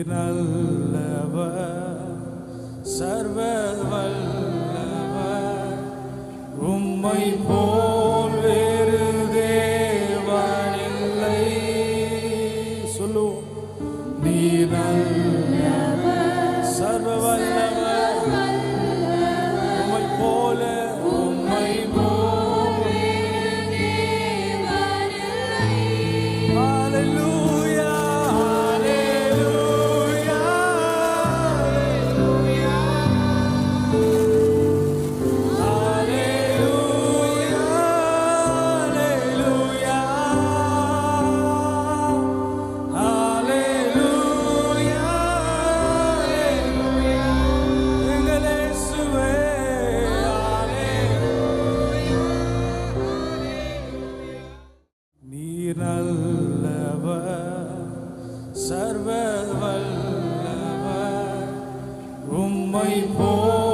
நல்லவர், சர்வ வல்லவர், உம்மை போல் வேறு தேவனில்லை. சொல்லுவோம். நீர் நல்லவர், சர்வ வல்லவர், உம்மை போல உம்மை போல் ஹல்லேலூயா. நல்லவர், சர்வ வல்லவர், உம்மை போல்